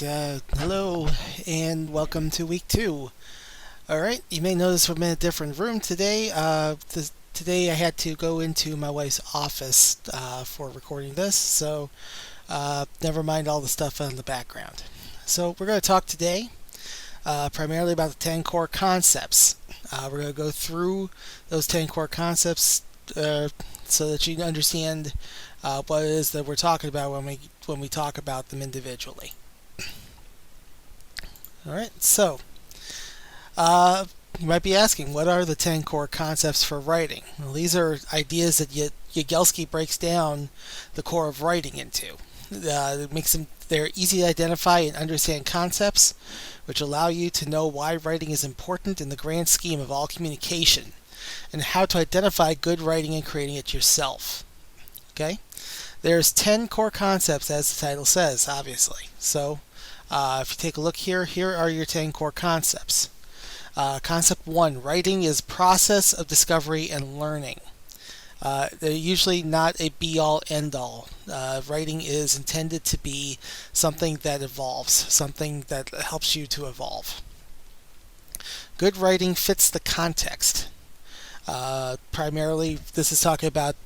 Hello and welcome to week 2. Alright, you may notice I'm in a different room today. Today I had to go into my wife's office for recording this, so never mind all the stuff in the background. So we're going to talk today primarily about the 10 core concepts. We're going to go through those 10 core concepts so that you can understand what it is that we're talking about when we talk about them individually. Alright, so you might be asking, what are the 10 core concepts for writing? Well, these are ideas that Yagelski breaks down the core of writing into. It makes them, they're easy to identify and understand concepts, which allow you to know why writing is important in the grand scheme of all communication, and how to identify good writing and creating it yourself. Okay? There's 10 core concepts, as the title says, obviously. So, if you take a look here are your 10 core concepts. Concept 1, writing is process of discovery and learning. They're usually not a be-all, end-all. Writing is intended to be something that evolves, something that helps you to evolve. Good writing fits the context. Primarily, this is talking about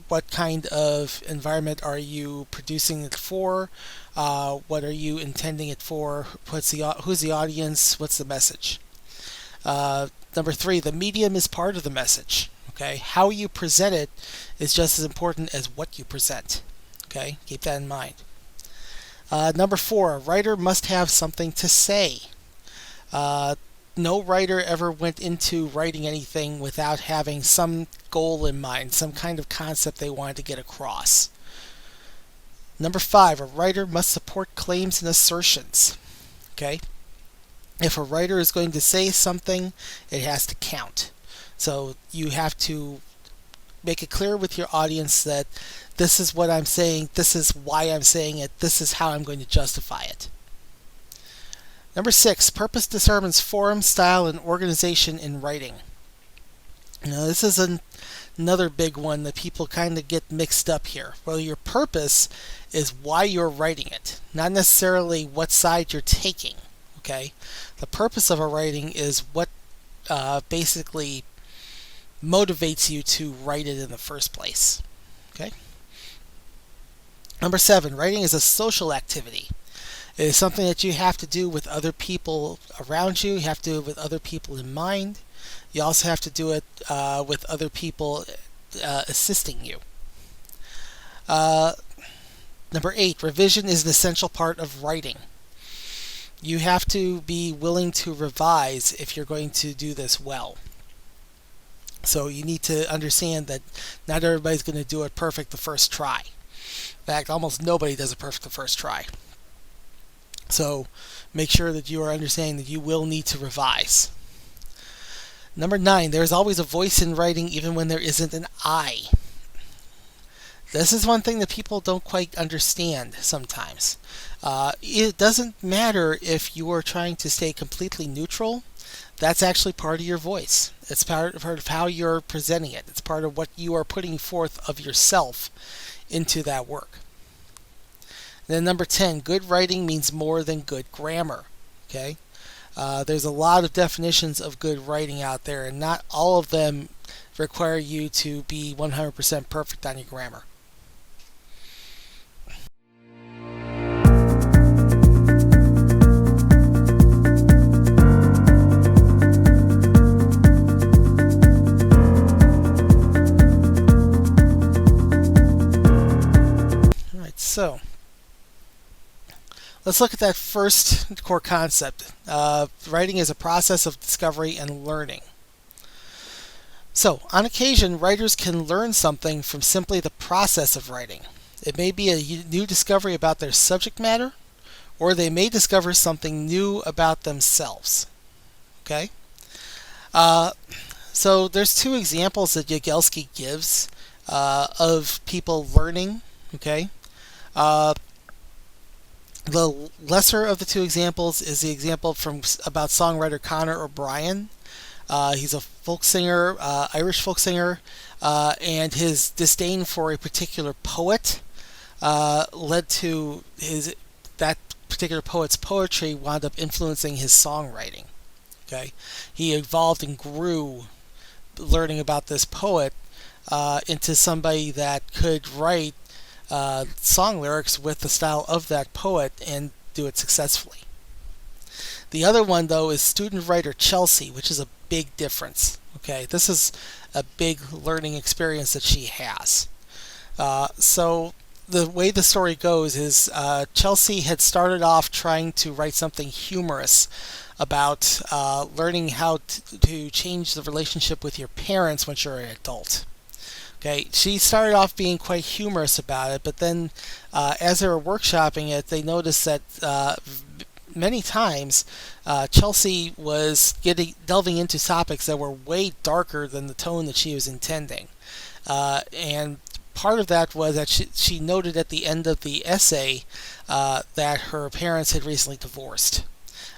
what kind of environment are you producing it for? What are you intending it for? Who's the audience? What's the message? Number 3, the medium is part of the message. Okay, how you present it is just as important as what you present. Okay, keep that in mind. Number 4, a writer must have something to say. No writer ever went into writing anything without having some goal in mind, some kind of concept they wanted to get across. Number 5, a writer must support claims and assertions. Okay? If a writer is going to say something, it has to count. So you have to make it clear with your audience that this is what I'm saying, this is why I'm saying it, this is how I'm going to justify it. Number 6, purpose determines form, style, and organization in writing. Now, this is another big one that people kind of get mixed up here. Well, your purpose is why you're writing it, not necessarily what side you're taking. Okay, the purpose of a writing is what basically motivates you to write it in the first place. Okay. Number 7, writing is a social activity. It is something that you have to do with other people around you. You have to do it with other people in mind. You also have to do it with other people assisting you. Number 8, revision is an essential part of writing. You have to be willing to revise if you're going to do this well. So you need to understand that not everybody's going to do it perfect the first try. In fact, almost nobody does it perfect the first try. So make sure that you are understanding that you will need to revise. Number 9, there's always a voice in writing even when there isn't an I. This is one thing that people don't quite understand sometimes. It doesn't matter if you are trying to stay completely neutral. That's actually part of your voice. It's part of how you're presenting it. It's part of what you are putting forth of yourself into that work. And then number 10, good writing means more than good grammar. Okay, there's a lot of definitions of good writing out there, and not all of them require you to be 100% perfect on your grammar. So, let's look at that first core concept. Writing is a process of discovery and learning. So, on occasion, writers can learn something from simply the process of writing. It may be a new discovery about their subject matter, or they may discover something new about themselves. Okay? So, there's 2 examples that Yagelski gives of people learning. Okay? The lesser of the 2 examples is the example about songwriter Conor O'Brien. He's a folk singer, Irish folk singer, and his disdain for a particular poet led to that particular poet's poetry wound up influencing his songwriting. Okay, he evolved and grew learning about this poet into somebody that could write song lyrics with the style of that poet and do it successfully. The other one, though, is student writer Chelsea, which is a big difference. Okay, this is a big learning experience that she has. So the way the story goes is Chelsea had started off trying to write something humorous about learning how to change the relationship with your parents once you're an adult. Okay, she started off being quite humorous about it, but then as they were workshopping it, they noticed that many times Chelsea was delving into topics that were way darker than the tone that she was intending. And part of that was that she noted at the end of the essay that her parents had recently divorced.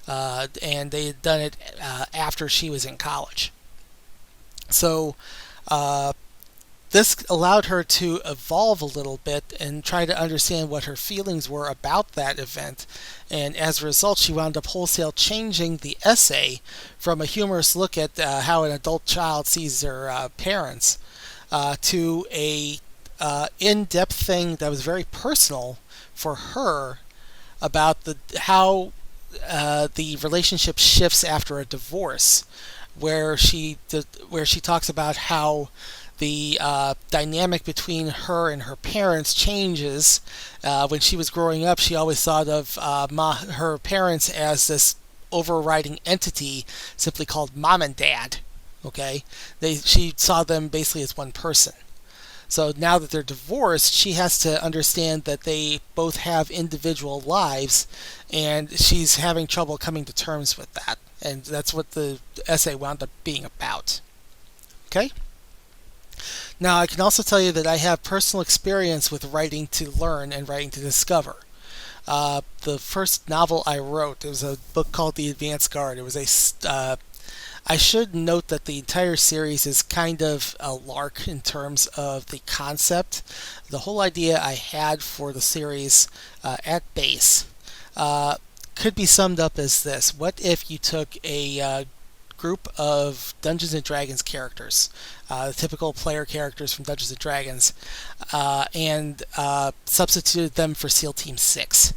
And they had done it after she was in college. So this allowed her to evolve a little bit and try to understand what her feelings were about that event. And as a result, she wound up wholesale changing the essay from a humorous look at how an adult child sees their parents to a in-depth thing that was very personal for her about how the relationship shifts after a divorce, where she talks about how the dynamic between her and her parents changes. When she was growing up, she always thought of her parents as this overriding entity simply called mom and dad. Okay, she saw them basically as one person. So now that they're divorced, she has to understand that they both have individual lives, and she's having trouble coming to terms with that. And that's what the essay wound up being about. Okay? Now, I can also tell you that I have personal experience with writing to learn and writing to discover. The first novel I wrote, it was a book called The Advanced Guard. It was I should note that the entire series is kind of a lark in terms of the concept. The whole idea I had for the series at base could be summed up as this. What if you took a group of Dungeons & Dragons characters, the typical player characters from Dungeons & Dragons, and substituted them for SEAL Team 6?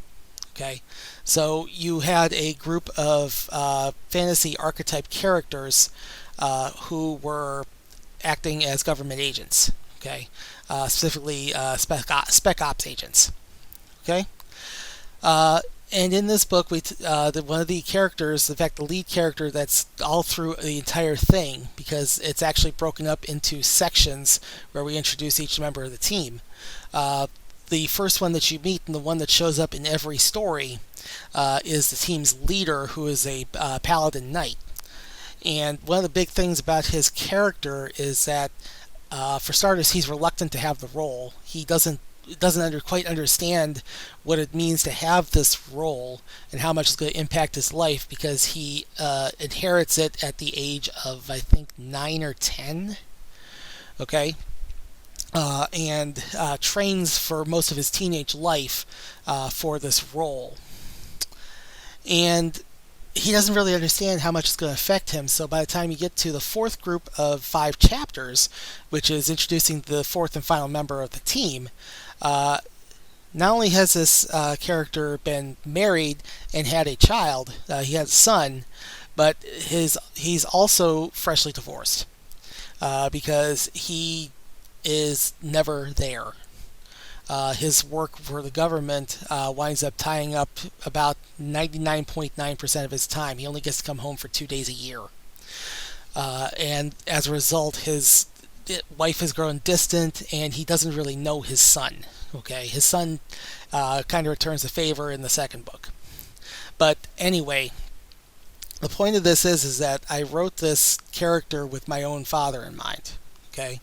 Okay, so you had a group of fantasy archetype characters who were acting as government agents. Okay, specifically spec ops agents. Okay, and in this book, one of the characters, in fact, the lead character that's all through the entire thing, because it's actually broken up into sections where we introduce each member of the team. The first one that you meet and the one that shows up in every story is the team's leader, who is a paladin knight. And one of the big things about his character is that, for starters, he's reluctant to have the role. He doesn't quite understand what it means to have this role and how much it's going to impact his life, because he inherits it at the age of, I think, 9 or 10. Okay? And trains for most of his teenage life for this role. And he doesn't really understand how much it's going to affect him, so by the time you get to the fourth group of 5 chapters, which is introducing the fourth and final member of the team, not only has this character been married and had a child, he has a son, but he's also freshly divorced, because he is never there. His work for the government winds up tying up about 99.9% of his time. He only gets to come home for 2 days a year. And as a result, his wife has grown distant, and he doesn't really know his son. Okay, his son kind of returns the favor in the second book. But anyway, the point of this is that I wrote this character with my own father in mind. Okay,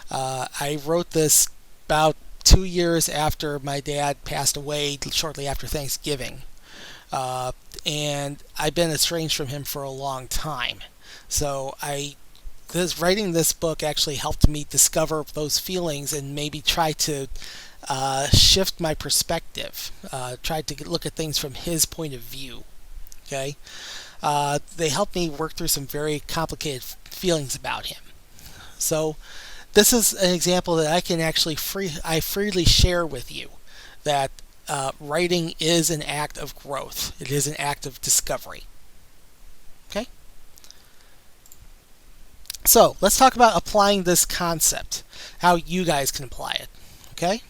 I wrote this about 2 years after my dad passed away, shortly after Thanksgiving. And I've been estranged from him for a long time. So writing this book actually helped me discover those feelings and maybe try to shift my perspective, tried to look at things from his point of view. Okay, they helped me work through some very complicated feelings about him. So this is an example that I can actually freely share with you that writing is an act of growth. It is an act of discovery. Okay? So let's talk about applying this concept, how you guys can apply it. Okay?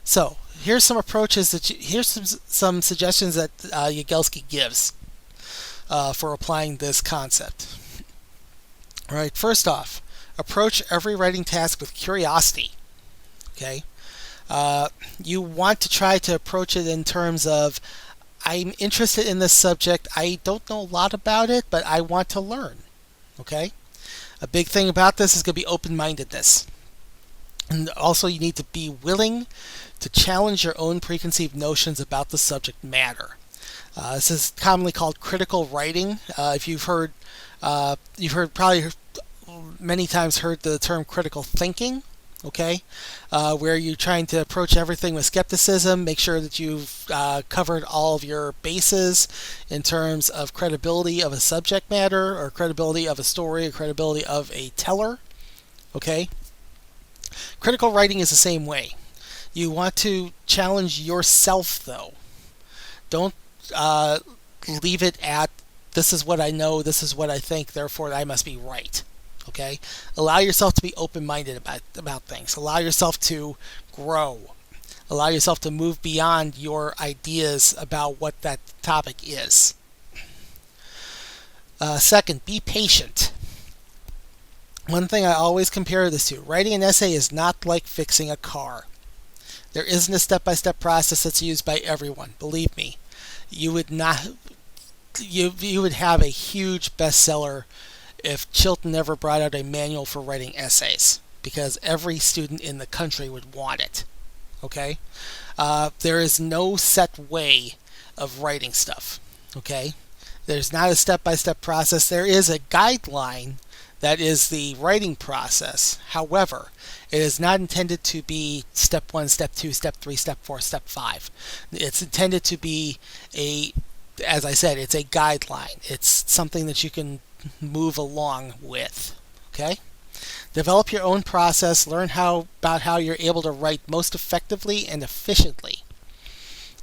So here's some approaches here's some suggestions that Yagelski gives for applying this concept. All right, first off, approach every writing task with curiosity. Okay? You want to try to approach it in terms of, I'm interested in this subject. I don't know a lot about it, but I want to learn. Okay? A big thing about this is going to be open-mindedness. And also you need to be willing to challenge your own preconceived notions about the subject matter. This is commonly called critical writing. If you've heard probably many times heard the term critical thinking. Okay, where you're trying to approach everything with skepticism, make sure that you've covered all of your bases in terms of credibility of a subject matter, or credibility of a story, or credibility of a teller. Okay, critical writing is the same way. You want to challenge yourself, though. Don't leave it at, this is what I know, this is what I think, therefore I must be right. Okay? Allow yourself to be open-minded about things. Allow yourself to grow. Allow yourself to move beyond your ideas about what that topic is. Second, be patient. One thing I always compare this to, writing an essay is not like fixing a car. There isn't a step-by-step process that's used by everyone. Believe me, you would have a huge bestseller if Chilton never brought out a manual for writing essays, because every student in the country would want it. Okay? There is no set way of writing stuff. Okay? There's not a step-by-step process. There is a guideline that is the writing process. However, it is not intended to be step 1, step 2, step 3, step 4, step 5. It's intended to be as I said, it's a guideline. It's something that you can move along with. Okay? Develop your own process. Learn about how you're able to write most effectively and efficiently.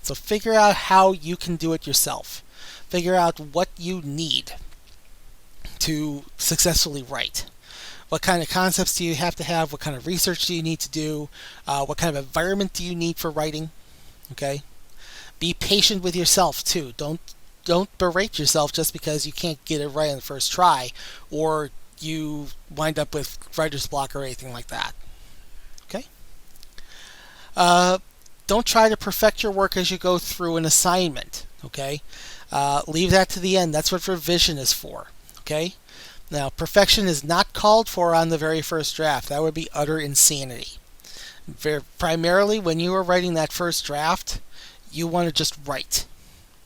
So figure out how you can do it yourself. Figure out what you need to successfully write. What kind of concepts do you have to have? What kind of research do you need to do? What kind of environment do you need for writing? Okay? Be patient with yourself too. Don't berate yourself just because you can't get it right on the first try, or you wind up with writer's block or anything like that. Okay? Don't try to perfect your work as you go through an assignment. Okay? Leave that to the end. That's what revision is for. Okay? Now, perfection is not called for on the very first draft. That would be utter insanity. Primarily, when you are writing that first draft, you want to just write.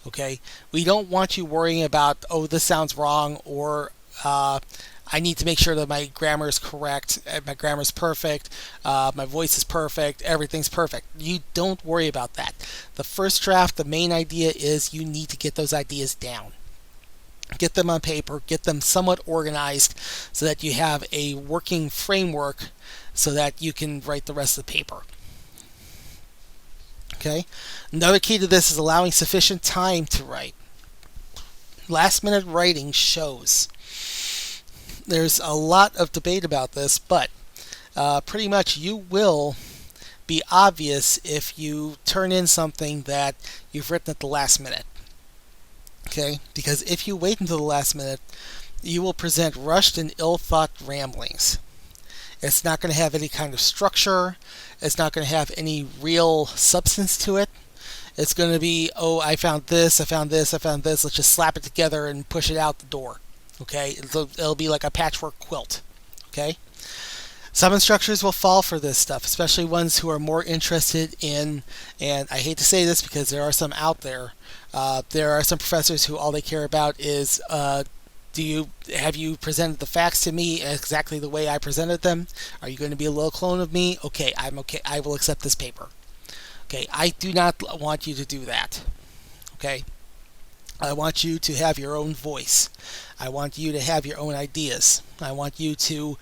Okay? We don't want you worrying about, oh, this sounds wrong, or I need to make sure that my grammar is correct, my grammar is perfect, my voice is perfect, everything's perfect. You don't worry about that. The first draft, the main idea is you need to get those ideas down. Get them on paper, get them somewhat organized so that you have a working framework so that you can write the rest of the paper. Okay? Another key to this is allowing sufficient time to write. Last minute writing shows. There's a lot of debate about this, but pretty much you will be obvious if you turn in something that you've written at the last minute. Okay? Because if you wait until the last minute, you will present rushed and ill-thought ramblings. It's not going to have any kind of structure. It's not going to have any real substance to it. It's going to be, oh, I found this, I found this, I found this. Let's just slap it together and push it out the door. Okay? It'll be like a patchwork quilt. Okay? Some instructors will fall for this stuff, especially ones who are more interested in, and I hate to say this because there are some out there, there are some professors who all they care about is, have you presented the facts to me exactly the way I presented them? Are you going to be a little clone of me? Okay, I'm okay. I will accept this paper. Okay, I do not want you to do that. Okay, I want you to have your own voice. I want you to have your own ideas. I want you to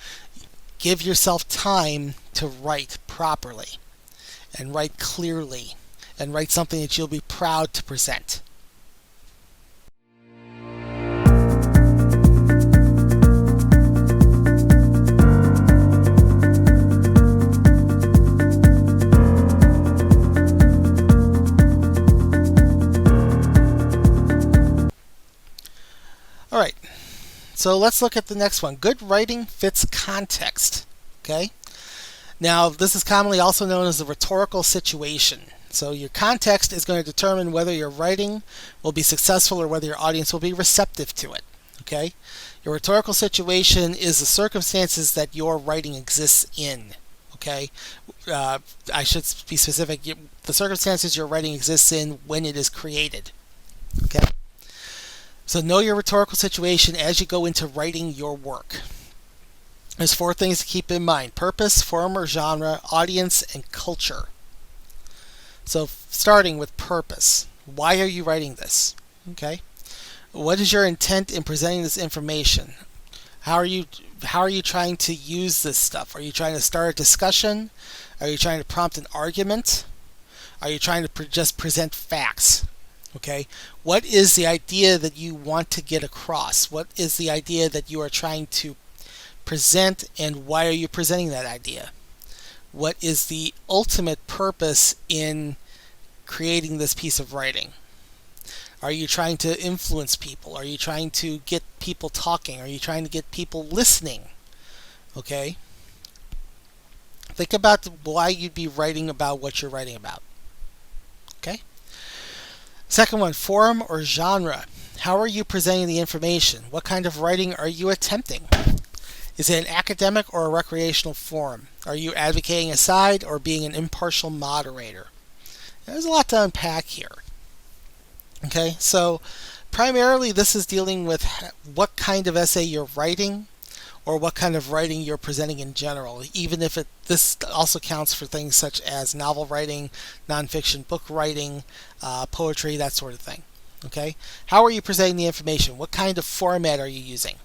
give yourself time to write properly and write clearly and write something that you'll be proud to present. All right, so let's look at the next one. Good writing fits context. Okay, now this is commonly also known as the rhetorical situation. So your context is going to determine whether your writing will be successful or whether your audience will be receptive to it. Okay, your rhetorical situation is the circumstances that your writing exists in. Okay, I should be specific. The circumstances your writing exists in when it is created. Okay. So know your rhetorical situation as you go into writing your work. There's 4 things to keep in mind: purpose, form or genre, audience, and culture. So starting with purpose. Why are you writing this? Okay. What is your intent in presenting this information? How are you trying to use this stuff? Are you trying to start a discussion? Are you trying to prompt an argument? Are you trying to just present facts? Okay, what is the idea that you want to get across? What is the idea that you are trying to present, and why are you presenting that idea? What is the ultimate purpose in creating this piece of writing? Are you trying to influence people? Are you trying to get people talking? Are you trying to get people listening? Okay, think about why you'd be writing about what you're writing about. Okay. Second one, form or genre. How are you presenting the information? What kind of writing are you attempting? Is it an academic or a recreational forum? Are you advocating a side or being an impartial moderator? There's a lot to unpack here. Okay, so primarily this is dealing with what kind of essay you're writing or what kind of writing you're presenting in general, even if this also counts for things such as novel writing, nonfiction book writing, poetry, that sort of thing. Okay, how are you presenting the information? What kind of format are you using?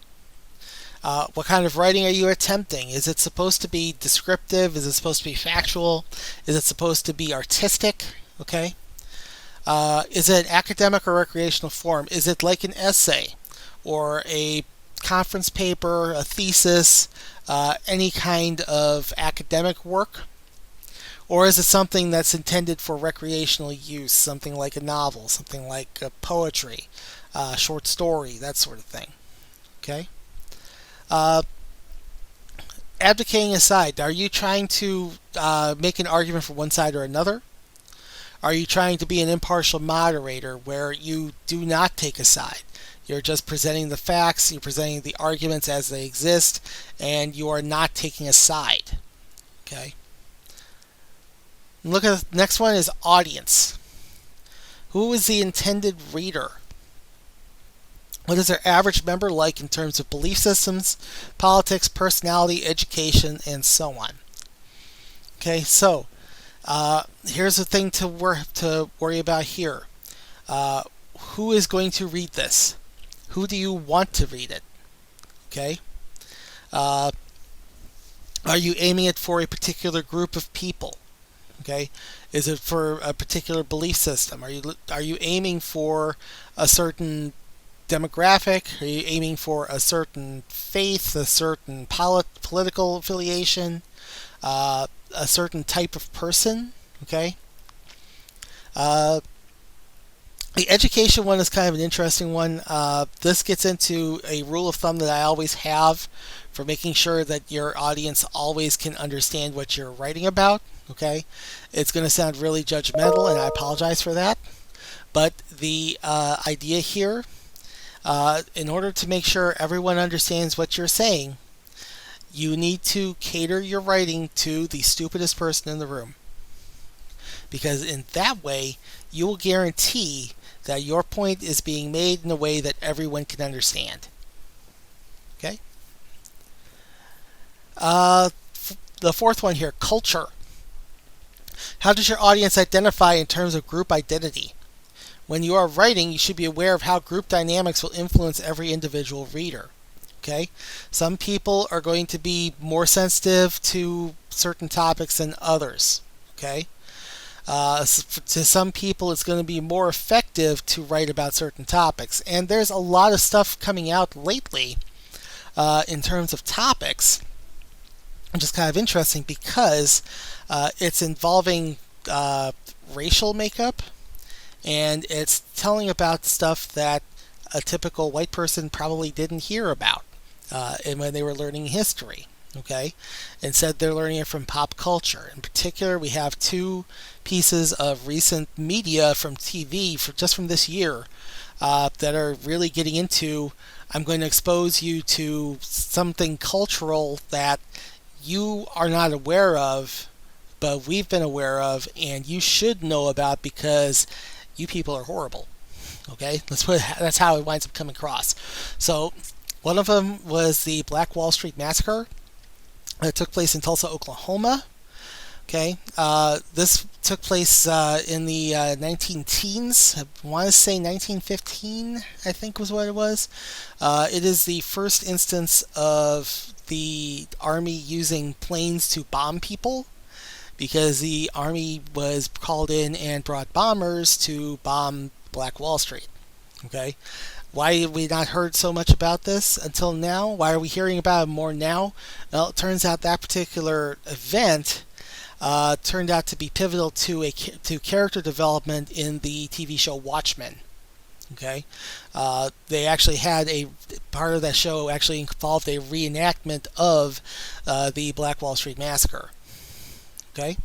What kind of writing are you attempting? Is it supposed to be descriptive? Is it supposed to be factual? Is it supposed to be artistic? Okay, is it an academic or recreational form? Is it like an essay or a conference paper, a thesis, any kind of academic work? Or is it something that's intended for recreational use, something like a novel, something like poetry, short story, that sort of thing? Okay. Advocating a side. Are you trying to make an argument for one side or another? Are you trying to be an impartial moderator where you do not take a side? You're just presenting the facts, you're presenting the arguments as they exist, and you are not taking a side. Okay. Look at the next one is audience. Who is the intended reader? What is their average member like in terms of belief systems, politics, personality, education, and so on? Okay, so here's the thing to worry about here. Who is going to read this? Who do you want to read it? Okay. Are you aiming it for a particular group of people? Okay. Is it for a particular belief system? Are you aiming for a certain demographic? Are you aiming for a certain faith, a certain political affiliation, a certain type of person? Okay. The education one is kind of an interesting one. This gets into a rule of thumb that I always have for making sure that your audience always can understand what you're writing about. Okay, it's going to sound really judgmental, and I apologize for that. But the idea here, in order to make sure everyone understands what you're saying, you need to cater your writing to the stupidest person in the room. Because in that way, you will guarantee that your point is being made in a way that everyone can understand. Okay? The fourth one here, culture. How does your audience identify in terms of group identity? When you are writing, you should be aware of how group dynamics will influence every individual reader. Okay? Some people are going to be more sensitive to certain topics than others. Okay? To some people, it's going to be more effective to write about certain topics. And there's a lot of stuff coming out lately in terms of topics, which is kind of interesting because it's involving racial makeup, and it's telling about stuff that a typical white person probably didn't hear about when they were learning history. Okay, instead they're learning it from pop culture. In particular, we have two pieces of recent media from TV just from this year that are really getting into. I'm going to expose you to something cultural that you are not aware of, but we've been aware of, and you should know about because you people are horrible. Okay, that's how it winds up coming across. So, one of them was the Black Wall Street Massacre. It took place in Tulsa, Oklahoma. Okay, this took place in the 19 teens. I want to say 1915, I think was what it was. It is the first instance of the Army using planes to bomb people, because the Army was called in and brought bombers to bomb Black Wall Street. Okay, why have we not heard so much about this until now? Why are we hearing about it more now? Well, it turns out that particular event turned out to be pivotal to character development in the TV show Watchmen. Okay, they actually had a part of that show actually involved a reenactment of the Black Wall Street Massacre. Okay,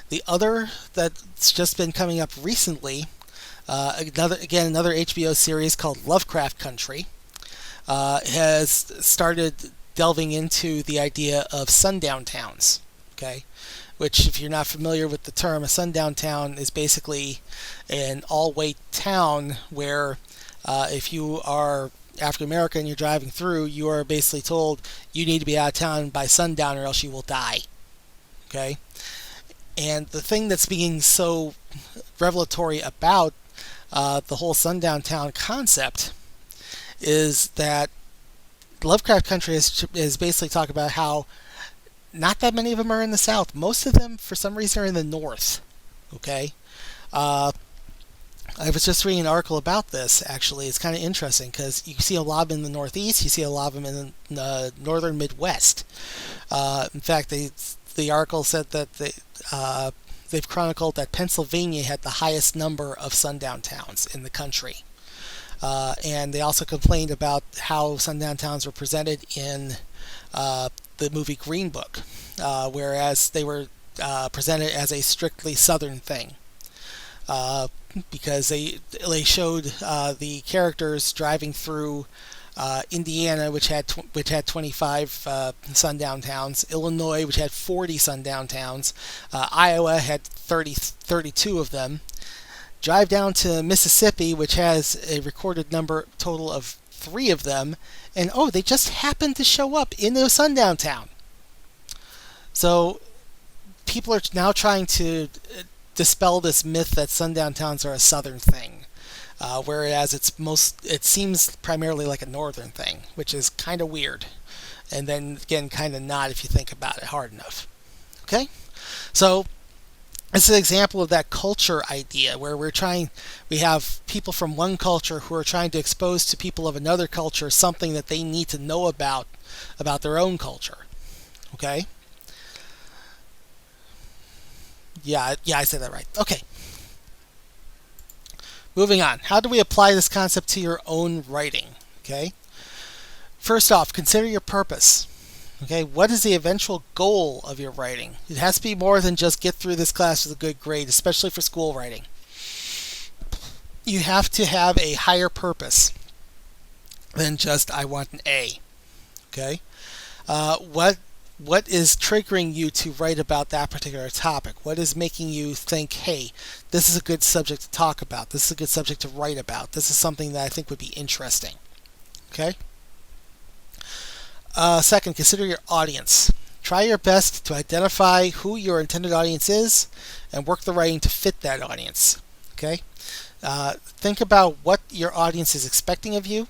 the other that's just been coming up recently, another HBO series called Lovecraft Country, has started delving into the idea of sundown towns. Okay, which, if you're not familiar with the term, a sundown town is basically an all-white town where if you are African American and you're driving through, you are basically told you need to be out of town by sundown or else you will die. Okay? And the thing that's being so revelatory about the whole sundown town concept is that Lovecraft Country is basically talking about how not that many of them are in the South. Most of them, for some reason, are in the North. Okay? I was just reading an article about this, actually. It's kind of interesting because you see a lot of them in the Northeast, you see a lot of them in the northern Midwest. In fact, the article said that they've chronicled that Pennsylvania had the highest number of sundown towns in the country. And they also complained about how sundown towns were presented in the movie Green Book, whereas they were presented as a strictly southern thing. Because they showed the characters driving through Indiana, which had 25 sundown towns, Illinois, which had 40 sundown towns, Iowa had 32 of them. Drive down to Mississippi, which has a recorded number total of 3 of them, and they just happened to show up in a sundown town. So people are now trying to dispel this myth that sundown towns are a southern thing, whereas it seems primarily like a northern thing, which is kind of weird, and then again kind of not if you think about it hard enough. Okay, so it's an example of that culture idea where we have people from one culture who are trying to expose to people of another culture something that they need to know about their own culture. Okay. Yeah, I said that right. Okay. Moving on. How do we apply this concept to your own writing? Okay. First off, consider your purpose. Okay, what is the eventual goal of your writing? It has to be more than just get through this class with a good grade, especially for school writing. You have to have a higher purpose than just I want an A. Okay. What is triggering you to write about that particular topic? What is making you think, hey, this is a good subject to talk about. This is a good subject to write about. This is something that I think would be interesting. Okay? Second, consider your audience. Try your best to identify who your intended audience is and work the writing to fit that audience. Okay? Think about what your audience is expecting of you.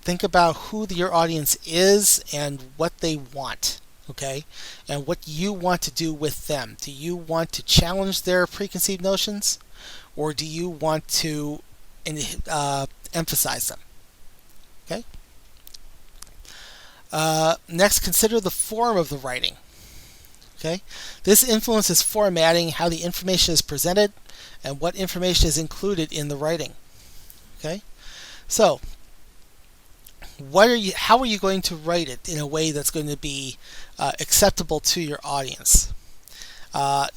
Think about who your audience is and what they want. Okay? And what you want to do with them. Do you want to challenge their preconceived notions, or do you want to emphasize them? Okay? Next, consider the form of the writing. Okay? This influences formatting, how the information is presented, and what information is included in the writing. Okay? So, how are you going to write it in a way that's going to be acceptable to your audience? For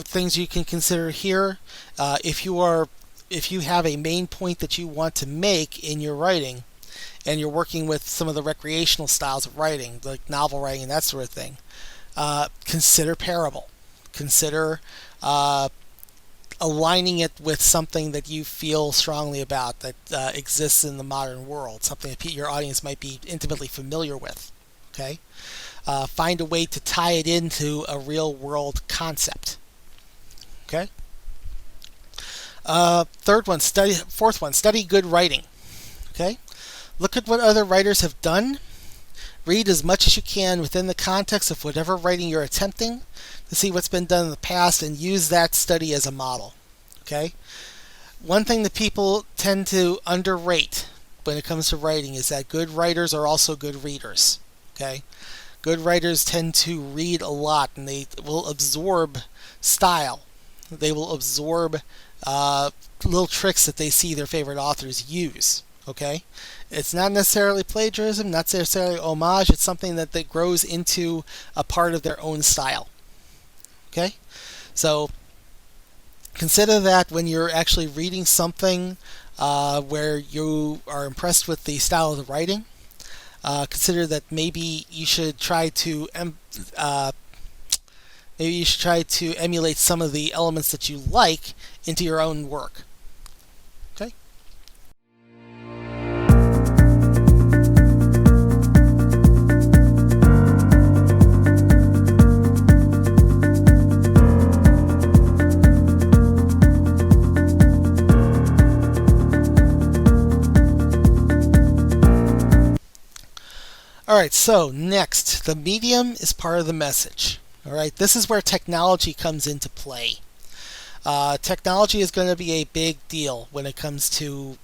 things you can consider here, if you have a main point that you want to make in your writing, and you're working with some of the recreational styles of writing, like novel writing and that sort of thing, consider parable. Consider aligning it with something that you feel strongly about that exists in the modern world, something that your audience might be intimately familiar with. Okay, find a way to tie it into a real-world concept. Okay. Fourth one, study good writing. Okay, look at what other writers have done. Read as much as you can within the context of whatever writing you're attempting to see what's been done in the past and use that study as a model. Okay? One thing that people tend to underrate when it comes to writing is that good writers are also good readers. Okay? Good writers tend to read a lot, and they will absorb style. They will absorb little tricks that they see their favorite authors use. Okay? It's not necessarily plagiarism, not necessarily homage. It's something that grows into a part of their own style. Okay? So consider that when you're actually reading something where you are impressed with the style of the writing. Consider that maybe you should try to emulate some of the elements that you like into your own work. Okay? Alright, so next, the medium is part of the message. Alright, this is where technology comes into play. Technology is going to be a big deal when it comes to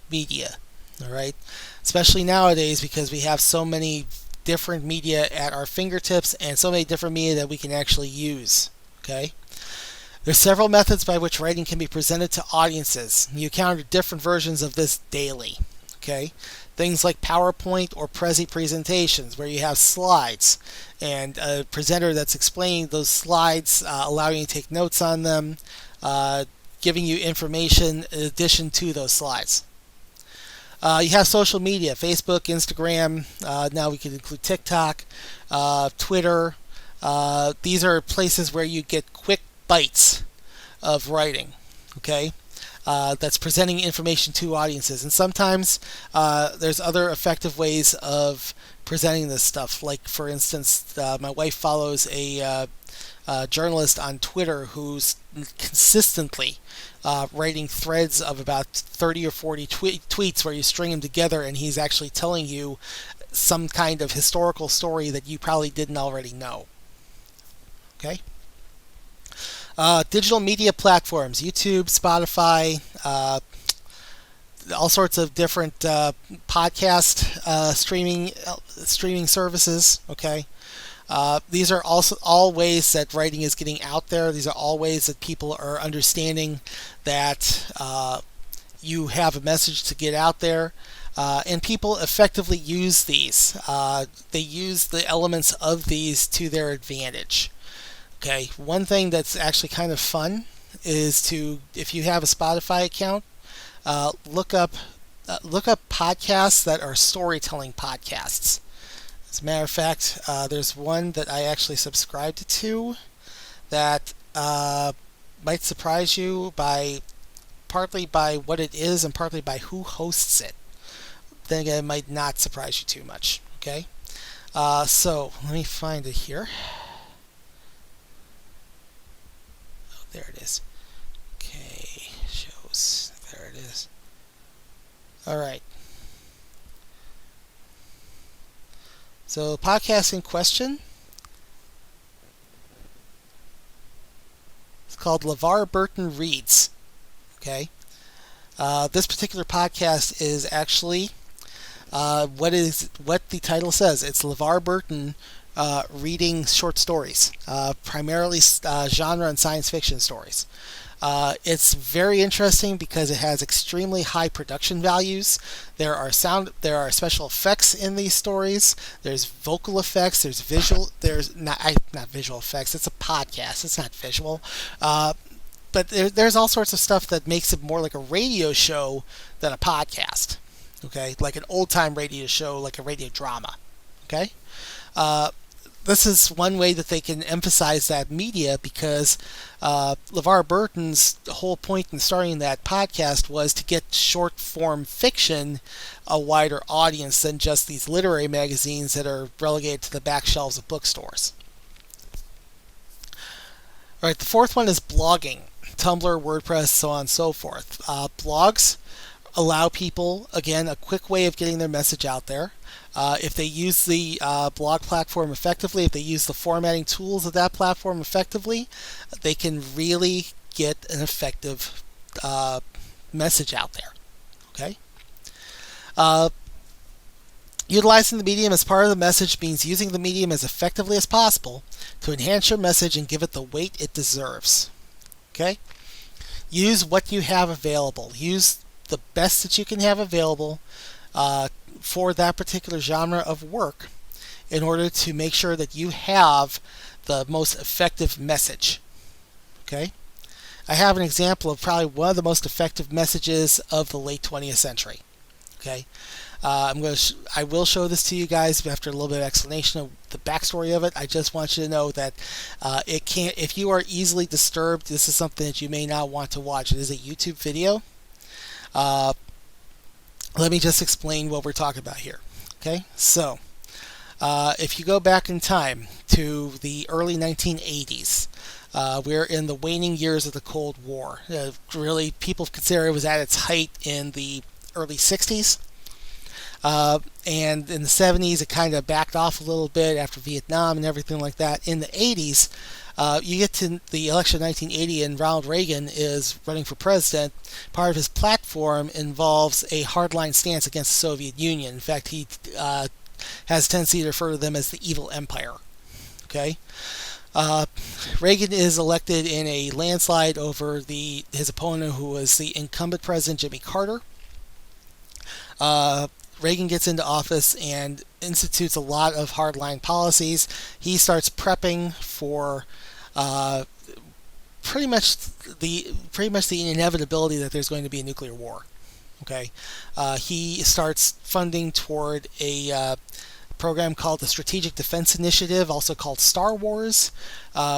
media. Alright, especially nowadays because we have so many different media at our fingertips and so many different media that we can actually use. Okay? There's several methods by which writing can be presented to audiences. You encounter different versions of this daily. Okay? Things like PowerPoint or Prezi presentations where you have slides and a presenter that's explaining those slides, allowing you to take notes on them, giving you information in addition to those slides. You have social media, Facebook, Instagram, now we can include TikTok, Twitter. These are places where you get quick bites of writing. Okay? That's presenting information to audiences. And sometimes there's other effective ways of presenting this stuff. Like, for instance, my wife follows a journalist on Twitter who's consistently writing threads of about 30 or 40 tweets where you string them together and he's actually telling you some kind of historical story that you probably didn't already know. Okay? Digital media platforms, YouTube, Spotify, all sorts of different podcast streaming services. Okay, these are also all ways that writing is getting out there. These are all ways that people are understanding that you have a message to get out there, and people effectively use these. They use the elements of these to their advantage. Okay, one thing that's actually kind of fun is if you have a Spotify account, look up podcasts that are storytelling podcasts. As a matter of fact, there's one that I actually subscribed to that might surprise you partly by what it is and partly by who hosts it. Then again, it might not surprise you too much. Okay. So let me find it here. Oh, there it is. Okay, shows. There it is. All right. So podcast in question. It's called LeVar Burton Reads. Okay. This particular podcast is actually what the title says. It's LeVar Burton reading short stories, primarily genre and science fiction stories. It's very interesting because it has extremely high production values. There are special effects in these stories. There's vocal effects. There's visual. There's not visual effects. It's a podcast. It's not visual. But there's all sorts of stuff that makes it more like a radio show than a podcast. Okay, like an old time radio show, like a radio drama. Okay. This is one way that they can emphasize that media because LeVar Burton's whole point in starting that podcast was to get short form fiction a wider audience than just these literary magazines that are relegated to the back shelves of bookstores. All right, the fourth one is blogging. Tumblr, WordPress, so on and so forth. Blogs allow people, again, a quick way of getting their message out there. If they use the blog platform effectively, if they use the formatting tools of that platform effectively, they can really get an effective message out there. Okay. Utilizing the medium as part of the message means using the medium as effectively as possible to enhance your message and give it the weight it deserves. Okay. Use what you have available. Use the best that you can have available for that particular genre of work in order to make sure that you have the most effective message. Okay? I have an example of probably one of the most effective messages of the late 20th century. Okay? I will show this to you guys after a little bit of explanation of the backstory of it. I just want you to know that if you are easily disturbed, this is something that you may not want to watch. It is a YouTube video. Let me just explain what we're talking about here. Okay, so if you go back in time to the early 1980s, we're in the waning years of the Cold War. Really, people consider it was at its height in the early 60s. And in the 70s, it kind of backed off a little bit after Vietnam and everything like that. In the 80s, you get to the election of 1980, and Ronald Reagan is running for president. Part of his platform involves a hardline stance against the Soviet Union. In fact, he has a tendency to refer to them as the evil empire. Okay. Reagan is elected in a landslide over his opponent, who was the incumbent president, Jimmy Carter. Reagan gets into office and institutes a lot of hardline policies. He starts prepping for pretty much the inevitability that there's going to be a nuclear war. Okay, he starts funding toward a program called the Strategic Defense Initiative, also called Star Wars,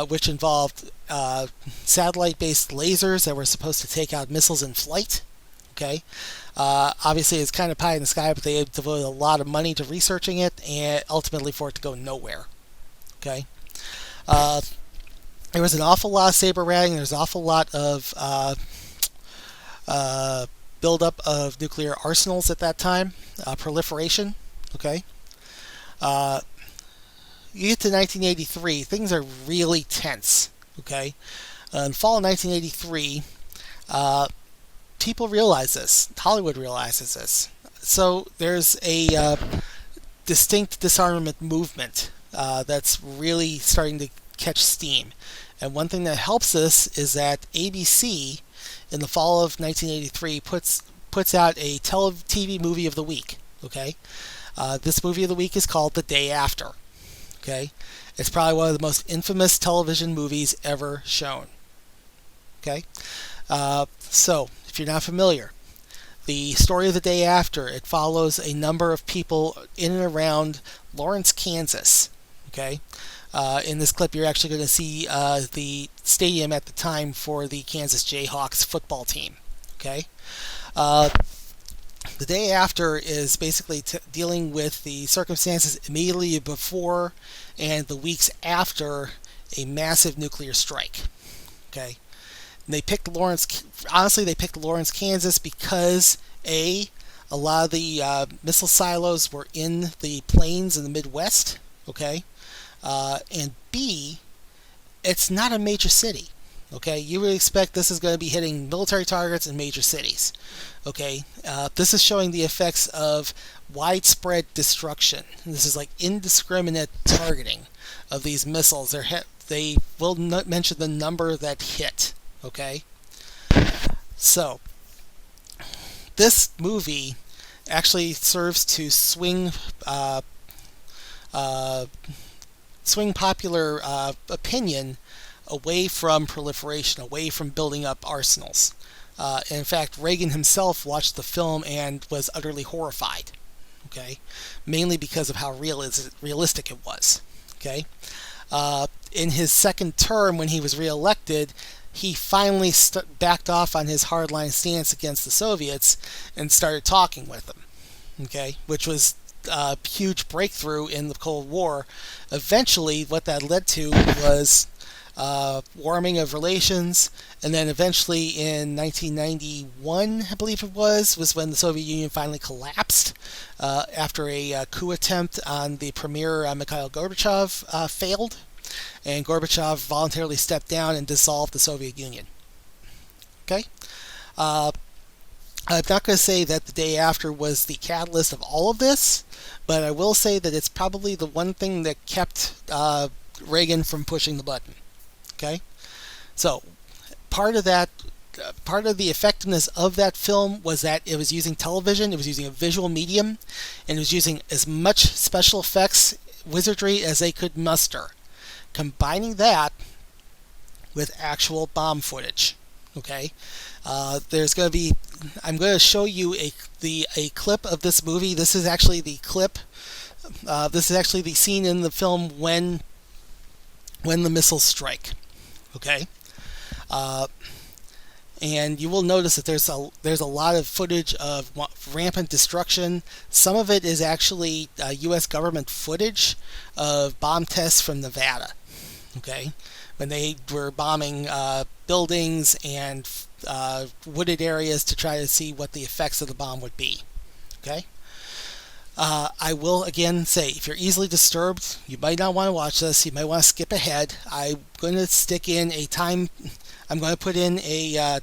which involved satellite-based lasers that were supposed to take out missiles in flight. Okay. Obviously, it's kind of pie in the sky, but they devoted a lot of money to researching it, and ultimately for it to go nowhere. Okay. There was an awful lot of saber rattling. There's an awful lot of buildup of nuclear arsenals at that time, proliferation. Okay. You get to 1983, things are really tense. Okay. In fall of 1983, people realize this. Hollywood realizes this. So there's a distinct disarmament movement that's really starting to catch steam. And one thing that helps this is that ABC, in the fall of 1983, puts out a TV movie of the week. Okay, this movie of the week is called The Day After. Okay, it's probably one of the most infamous television movies ever shown. Okay, so if you're not familiar, the story of The Day After, it follows a number of people in and around Lawrence, Kansas. Okay, in this clip, you're actually going to see the stadium at the time for the Kansas Jayhawks football team. Okay, The day after is basically dealing with the circumstances immediately before and the weeks after a massive nuclear strike. Okay, and they picked Lawrence. Honestly, they picked Lawrence, Kansas, because a lot of the missile silos were in the plains in the Midwest. Okay, and B, it's not a major city. Okay, you would expect this is going to be hitting military targets in major cities. Okay, this is showing the effects of widespread destruction. This is like indiscriminate targeting of these missiles. They will not mention the number that hit. Okay, so this movie actually serves to swing popular opinion away from proliferation, away from building up arsenals. In fact, Reagan himself watched the film and was utterly horrified. Okay, mainly because of how realistic it was. Okay, in his second term, when he was reelected, he finally backed off on his hardline stance against the Soviets and started talking with them. Okay, which was a huge breakthrough in the Cold War. Eventually, what that led to was warming of relations, and then eventually in 1991, I believe it was when the Soviet Union finally collapsed after a coup attempt on the premier Mikhail Gorbachev failed, and Gorbachev voluntarily stepped down and dissolved the Soviet Union. Okay? I'm not going to say that the day after was the catalyst of all of this, but I will say that it's probably the one thing that kept Reagan from pushing the button. Okay, so part of the effectiveness of that film was that it was using television, it was using a visual medium, and it was using as much special effects wizardry as they could muster, combining that with actual bomb footage. Okay, there's going to be, I'm going to show you a clip of this movie. This is actually the clip. This is actually the scene in the film when the missiles strike. Okay, and you will notice that there's a lot of footage of rampant destruction. Some of it is actually U.S. government footage of bomb tests from Nevada. Okay, when they were bombing buildings and wooded areas to try to see what the effects of the bomb would be. Okay. I will again say, if you're easily disturbed, you might not want to watch this. You might want to skip ahead. I'm going to stick in a time. I'm going to put in a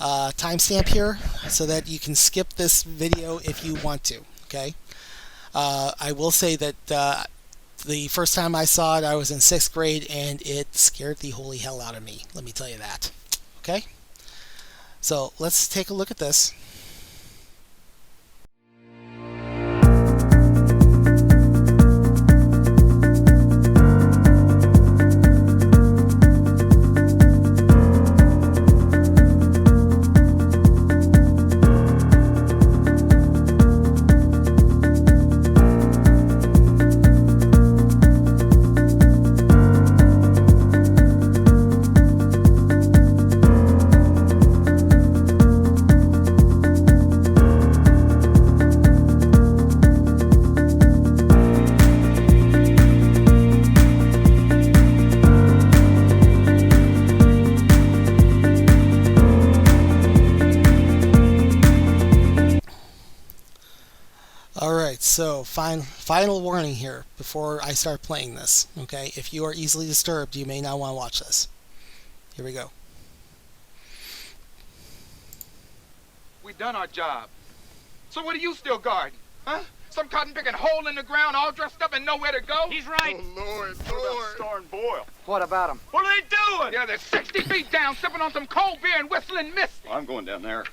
timestamp here so that you can skip this video if you want to. Okay. I will say that the first time I saw it, I was in 6th grade, and it scared the holy hell out of me. Let me tell you that. Okay. So let's take a look at this. Alright, so final warning here before I start playing this. Okay, if you are easily disturbed, you may not want to watch this. Here we go. We done our job. So what are you still guarding? Huh? Some cotton-picking hole in the ground, all dressed up and nowhere to go? He's right. Oh, Lord, What about Star and Boyle? What about him? What are they doing? Yeah, they're 60 feet down, sipping on some cold beer and whistling mist. Well, I'm going down there.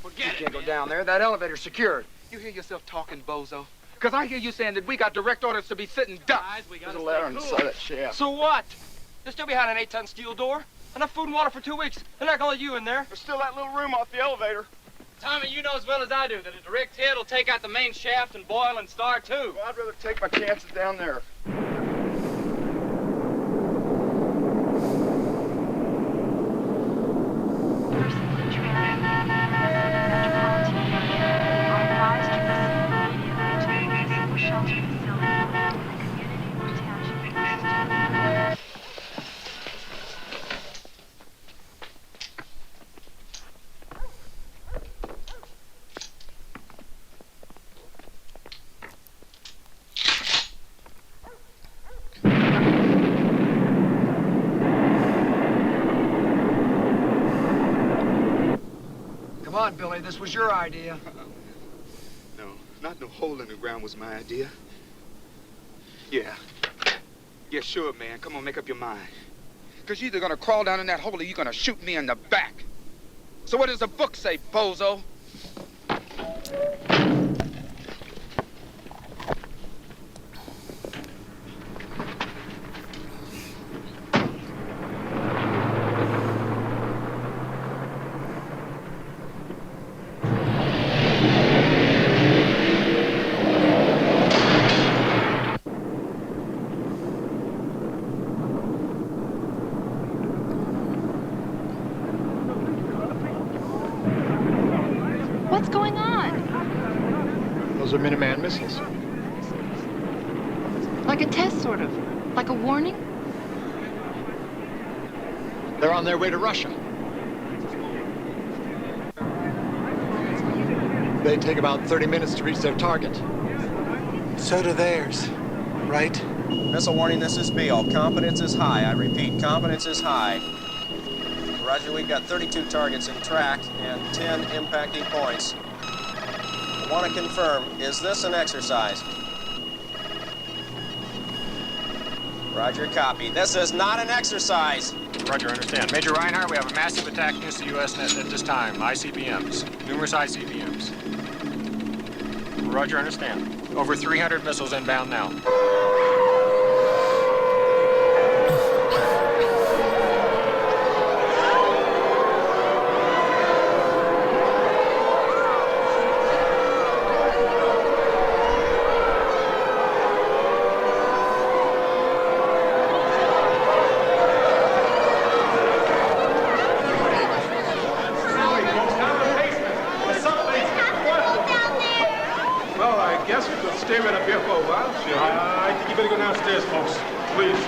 Forget You it. can't go down there. That elevator's secured. You hear yourself talking, bozo? Because I hear you saying that we got direct orders to be sitting ducks. Guys, we There's gotta a ladder stay inside cool. that shaft. So what? They're still behind an 8-ton steel door. Enough food and water for 2 weeks. They're not gonna let you in there. There's still that little room off the elevator. Tommy, you know as well as I do that a direct hit will take out the main shaft and Boyle and Star too. Well, I'd rather take my chances down there. Person controlling Metropolitan Area. on, Billy. This was your idea. No, not no hole in the ground was my idea. Yeah. Yeah, sure, man. Come on, make up your mind. Because you're either going to crawl down in that hole or you're going to shoot me in the back. So what does the book say, bozo? What's going on? Those are Minuteman missiles. Like a test, sort of. Like a warning? They're on their way to Russia. They take about 30 minutes to reach their target. So do theirs, right? Missile warning, this is Beale. Confidence is high. I repeat, confidence is high. Roger, we've got 32 targets in track and 10 impacting points. I want to confirm, is this an exercise? Roger, copy. This is not an exercise. Roger, understand. Major Reinhardt, we have a massive attack against the U.S. net at this time. ICBMs. Numerous ICBMs. Roger, understand. Over 300 missiles inbound now. I think you better go downstairs, folks. Please.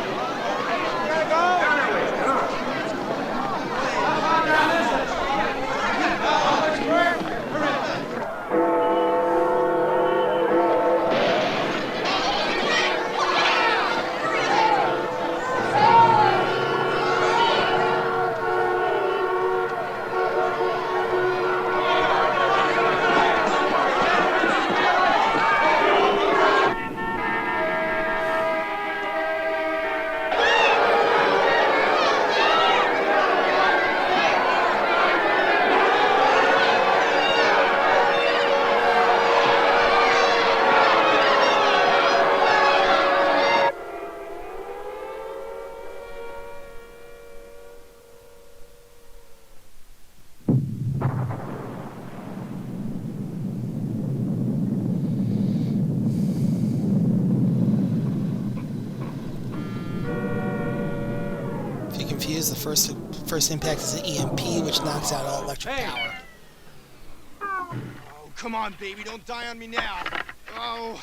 The first impact is an EMP, which knocks out all electric power. Oh, come on, baby. Don't die on me now. Oh.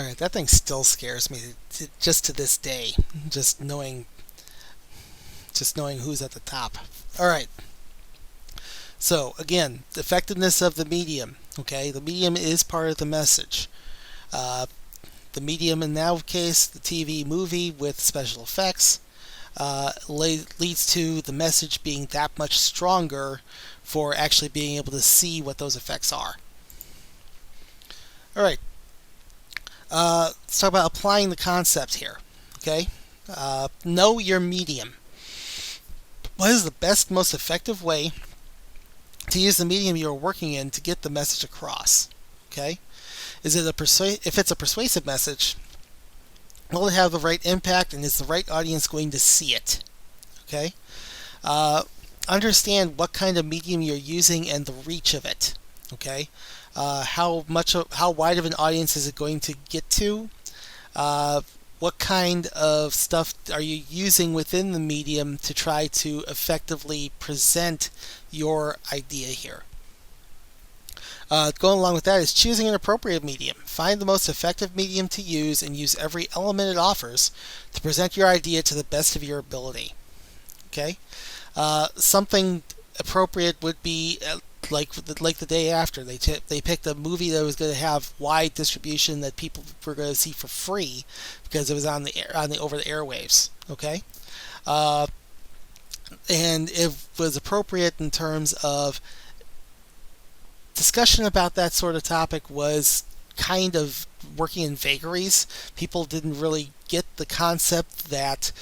All right, that thing still scares me just to this day. Just knowing, just knowing who's at the top. All right. So again, the effectiveness of the medium. Okay, the medium is part of the message. The medium in that case, the TV movie with special effects, leads to the message being that much stronger for actually being able to see what those effects are. All right. Let's talk about applying the concept here. Okay. Know your medium. What is the best, most effective way to use the medium you're working in to get the message across? Okay. Is it if it's a persuasive message, will it have the right impact, and is the right audience going to see it? Okay. Understand what kind of medium you're using and the reach of it. Okay. How wide of an audience is it going to get to? What kind of stuff are you using within the medium to try to effectively present your idea here? Going along with that is choosing an appropriate medium. Find the most effective medium to use and use every element it offers to present your idea to the best of your ability. Okay? Something appropriate would be like the day after they picked a movie that was going to have wide distribution that people were going to see for free because it was on the over the airwaves. Okay, and it was appropriate in terms of discussion about that sort of topic was kind of working in vagaries. People didn't really get the concept that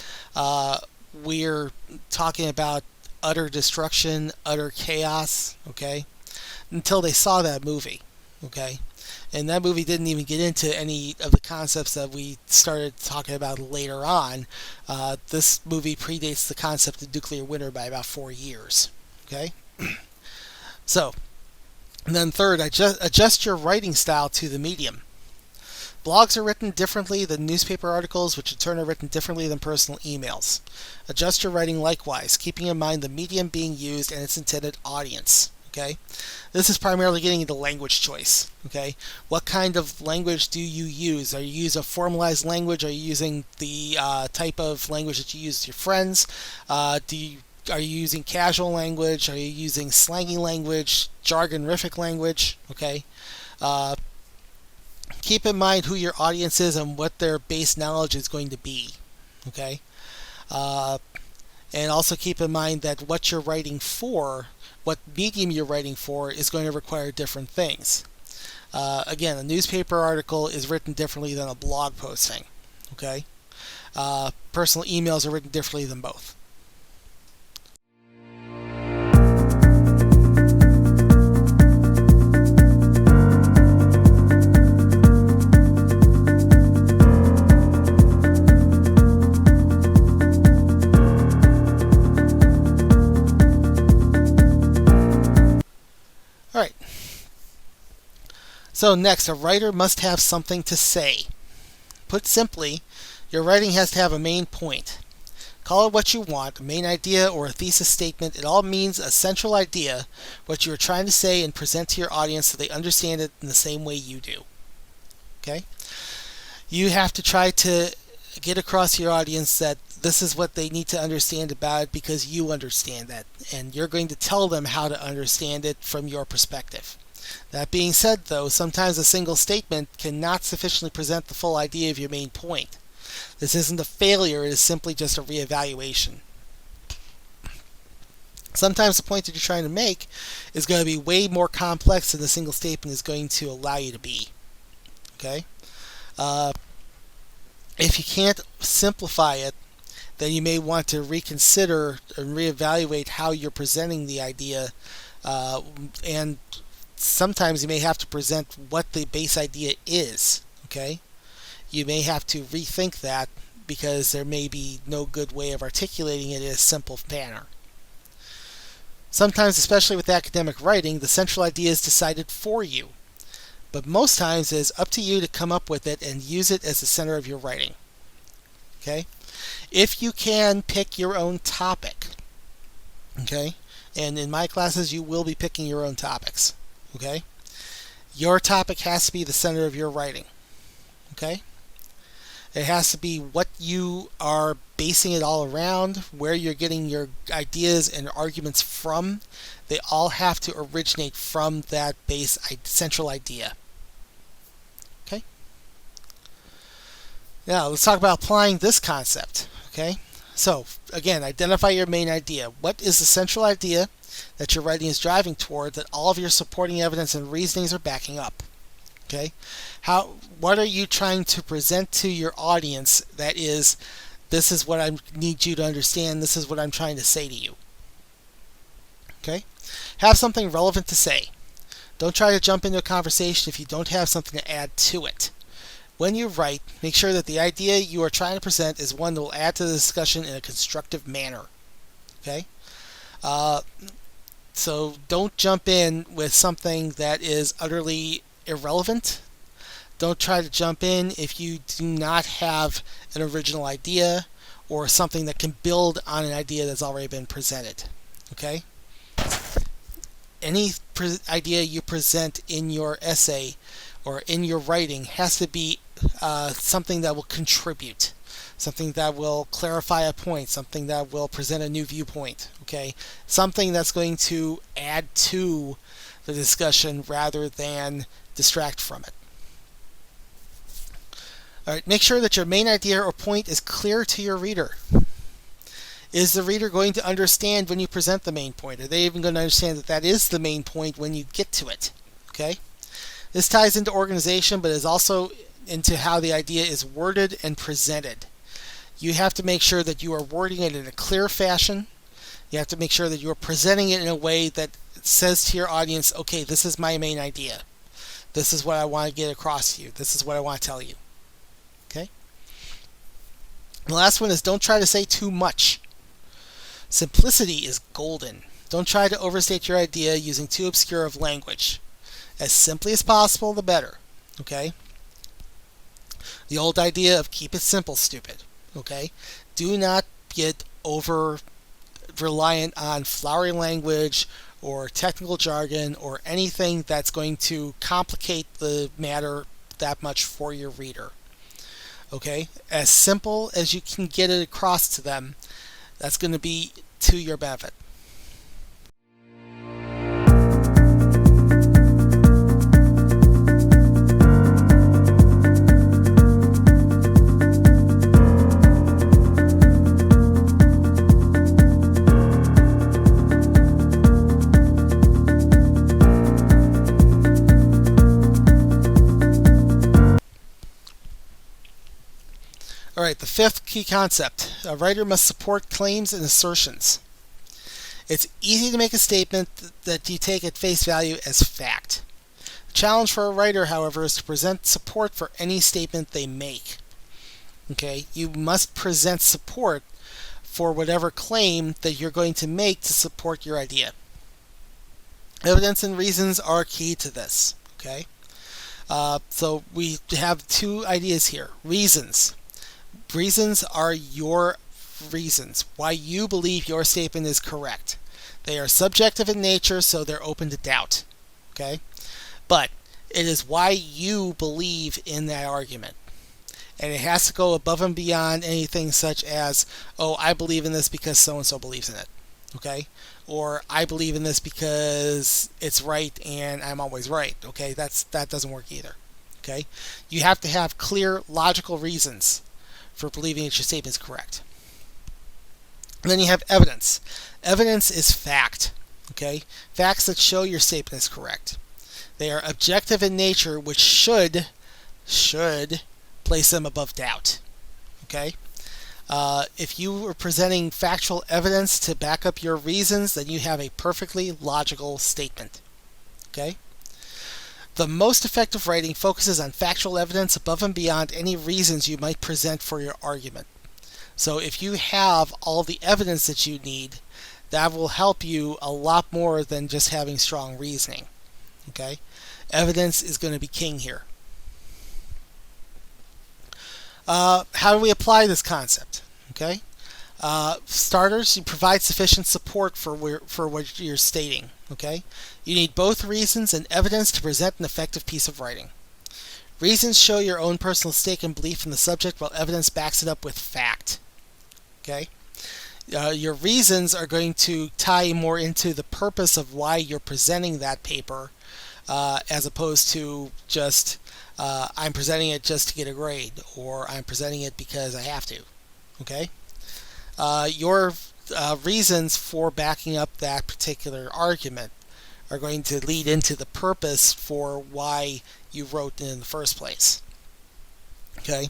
we're talking about utter destruction, utter chaos, okay, until they saw that movie, okay, and that movie didn't even get into any of the concepts that we started talking about later on. This movie predates the concept of nuclear winter by about 4 years, okay. So, and then third, adjust your writing style to the medium. Blogs are written differently than newspaper articles, which in turn are written differently than personal emails. Adjust your writing likewise, keeping in mind the medium being used and its intended audience. Okay, this is primarily getting into language choice. Okay, what kind of language do you use? Are you using a formalized language? Are you using the type of language that you use with your friends? Are you using casual language? Are you using slangy language, jargon-rific language? Okay. Keep in mind who your audience is and what their base knowledge is going to be. Okay. And also keep in mind that what you're writing for, what medium you're writing for, is going to require different things. Again, a newspaper article is written differently than a blog posting. Okay. Personal emails are written differently than both. Alright. So next, a writer must have something to say. Put simply, your writing has to have a main point. Call it what you want, a main idea or a thesis statement. It all means a central idea, what you are trying to say and present to your audience so they understand it in the same way you do. Okay? You have to try to get across to your audience that this is what they need to understand about it because you understand that, and you're going to tell them how to understand it from your perspective. That being said, though, sometimes a single statement cannot sufficiently present the full idea of your main point. This isn't a failure, it is simply just a reevaluation. Sometimes the point that you're trying to make is going to be way more complex than the single statement is going to allow you to be. Okay? If you can't simplify it, then you may want to reconsider and reevaluate how you're presenting the idea, and sometimes you may have to present what the base idea is. Okay? You may have to rethink that because there may be no good way of articulating it in a simple manner. Sometimes, especially with academic writing, the central idea is decided for you. But most times it is up to you to come up with it and use it as the center of your writing. Okay? If you can pick your own topic, okay, and in my classes you will be picking your own topics, okay, your topic has to be the center of your writing, Okay? It has to be what you are basing it all around, where you're getting your ideas and arguments from. They all have to originate from that base central idea. Okay? Now, let's talk about applying this concept. Okay? So, again, identify your main idea. What is the central idea that your writing is driving toward that all of your supporting evidence and reasonings are backing up? Okay? What are you trying to present to your audience that is, this is what I need you to understand, this is what I'm trying to say to you? Okay? Have something relevant to say. Don't try to jump into a conversation if you don't have something to add to it. When you write, make sure that the idea you are trying to present is one that will add to the discussion in a constructive manner. Okay? So don't jump in with something that is utterly irrelevant. Don't try to jump in if you do not have an original idea or something that can build on an idea that's already been presented. Okay? Any idea you present in your essay or in your writing has to be something that will contribute, something that will clarify a point, something that will present a new viewpoint. Okay? Something that's going to add to the discussion rather than distract from it. Alright, make sure that your main idea or point is clear to your reader. Is the reader going to understand when you present the main point? Are they even going to understand that that is the main point when you get to it? Okay? This ties into organization, but is also into how the idea is worded and presented. You have to make sure that you are wording it in a clear fashion. You have to make sure that you are presenting it in a way that says to your audience, okay, this is my main idea. This is what I want to get across to you. This is what I want to tell you. Okay? The last one is don't try to say too much. Simplicity is golden. Don't try to overstate your idea using too obscure of language. As simply as possible, the better. Okay? The old idea of keep it simple, stupid. Okay? Do not get over reliant on flowery language or technical jargon or anything that's going to complicate the matter that much for your reader. Okay? As simple as you can get it across to them, that's going to be to your benefit. Alright, the fifth key concept. A writer must support claims and assertions. It's easy to make a statement that you take at face value as fact. The challenge for a writer, however, is to present support for any statement they make. Okay, you must present support for whatever claim that you're going to make to support your idea. Evidence and reasons are key to this. Okay, so we have two ideas here. Reasons. Reasons are your reasons why you believe your statement is correct. They are subjective in nature, so they're open to doubt. Okay? But it is why you believe in that argument. And it has to go above and beyond anything such as, oh, I believe in this because so-and-so believes in it. Okay? Or I believe in this because it's right and I'm always right. Okay? That doesn't work either. Okay? You have to have clear, logical reasons for believing that your statement is correct. And then you have evidence. Evidence is fact. Okay? Facts that show your statement is correct. They are objective in nature, which should place them above doubt. Okay? If you are presenting factual evidence to back up your reasons, then you have a perfectly logical statement. Okay? The most effective writing focuses on factual evidence above and beyond any reasons you might present for your argument. So if you have all the evidence that you need, that will help you a lot more than just having strong reasoning. Okay? Evidence is going to be king here. How do we apply this concept? Okay? Starters, you provide sufficient support for what you're stating. Okay? You need both reasons and evidence to present an effective piece of writing. Reasons show your own personal stake and belief in the subject while evidence backs it up with fact. Okay? Your reasons are going to tie more into the purpose of why you're presenting that paper, as opposed to just, I'm presenting it just to get a grade, or I'm presenting it because I have to. Okay? Your reasons for backing up that particular argument are going to lead into the purpose for why you wrote it in the first place. Okay?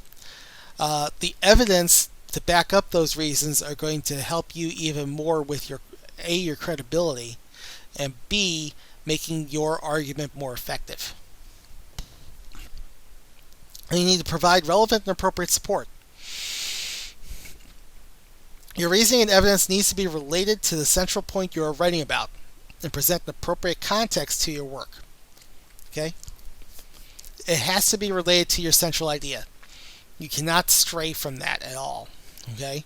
The evidence to back up those reasons are going to help you even more with your credibility, and B, making your argument more effective. And you need to provide relevant and appropriate support. Your reasoning and evidence needs to be related to the central point you are writing about and present an appropriate context to your work. Okay? It has to be related to your central idea. You cannot stray from that at all. Okay?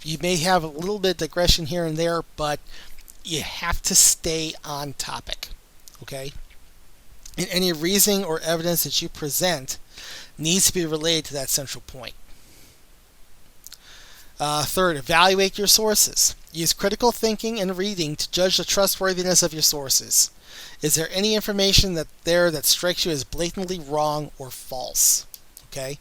You may have a little bit of digression here and there, but you have to stay on topic. Okay? And any reasoning or evidence that you present needs to be related to that central point. Third, evaluate your sources. Use critical thinking and reading to judge the trustworthiness of your sources. Is there any information that strikes you as blatantly wrong or false? Okay?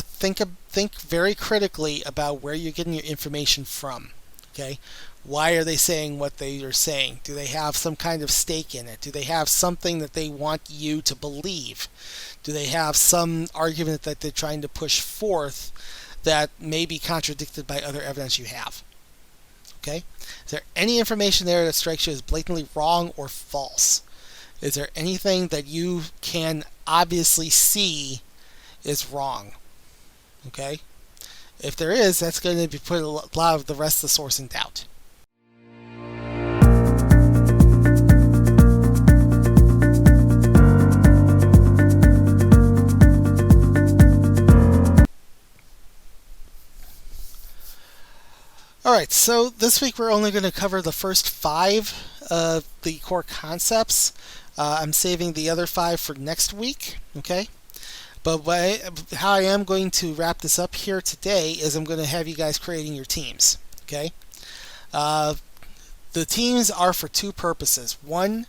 Think very critically about where you're getting your information from. Okay? Why are they saying what they are saying? Do they have some kind of stake in it? Do they have something that they want you to believe? Do they have some argument that they're trying to push forth that may be contradicted by other evidence you have? Okay? Is there any information there that strikes you as blatantly wrong or false? Is there anything that you can obviously see is wrong? Okay? If there is, that's going to be put a lot of the rest of the source in doubt. Alright, so this week we're only going to cover the first 5 of the core concepts. I'm saving the other 5 for next week, okay? But how I am going to wrap this up here today is I'm going to have you guys creating your teams, okay? The teams are for 2 purposes. One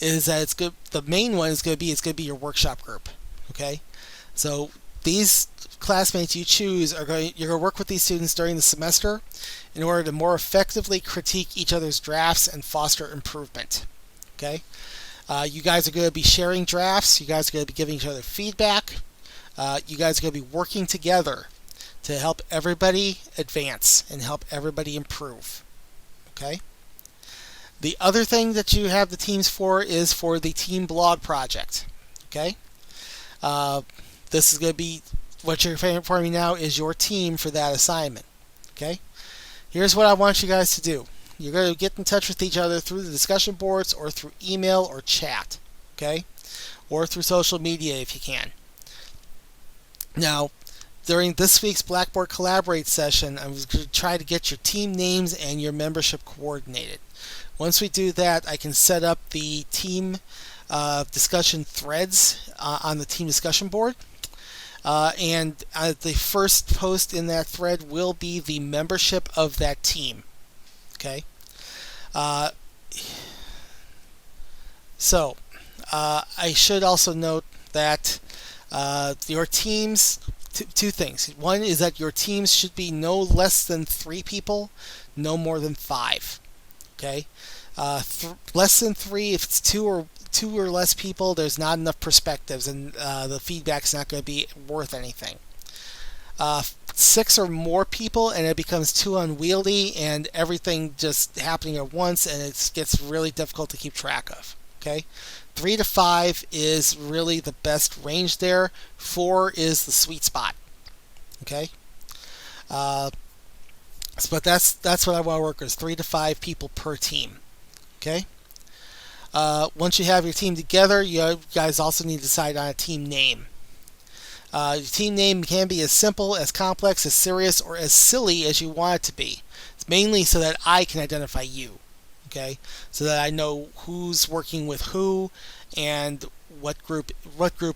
is that it's good. The main one is going to be your workshop group, okay? So these classmates you choose you're going to work with these students during the semester in order to more effectively critique each other's drafts and foster improvement. Okay? You guys are going to be sharing drafts. You guys are going to be giving each other feedback. You guys are going to be working together to help everybody advance and help everybody improve. Okay? The other thing that you have the teams for is for the team blog project. Okay? This is going to be what you're forming now is your team for that assignment. Okay? Here's what I want you guys to do. You're going to get in touch with each other through the discussion boards or through email or chat. Okay? Or through social media if you can. Now, during this week's Blackboard Collaborate session, I was going to try to get your team names and your membership coordinated. Once we do that, I can set up the team discussion threads on the team discussion board. And the first post in that thread will be the membership of that team. Okay? So, I should also note that your teams, 2 things. One is that your teams should be no less than 3 people, no more than 5. Okay? Less than 3, if it's 2 or less people, there's not enough perspectives, and the feedback's not going to be worth anything. 6 or more people, and it becomes too unwieldy, and everything just happening at once, and it gets really difficult to keep track of. Okay, 3 to 5 is really the best range there. 4 is the sweet spot. Okay, but that's what I want to work with: 3 to 5 people per team. Okay. Once you have your team together, you guys also need to decide on a team name. Your team name can be as simple, as complex, as serious, or as silly as you want it to be. It's mainly so that I can identify you, okay? So that I know who's working with who and what group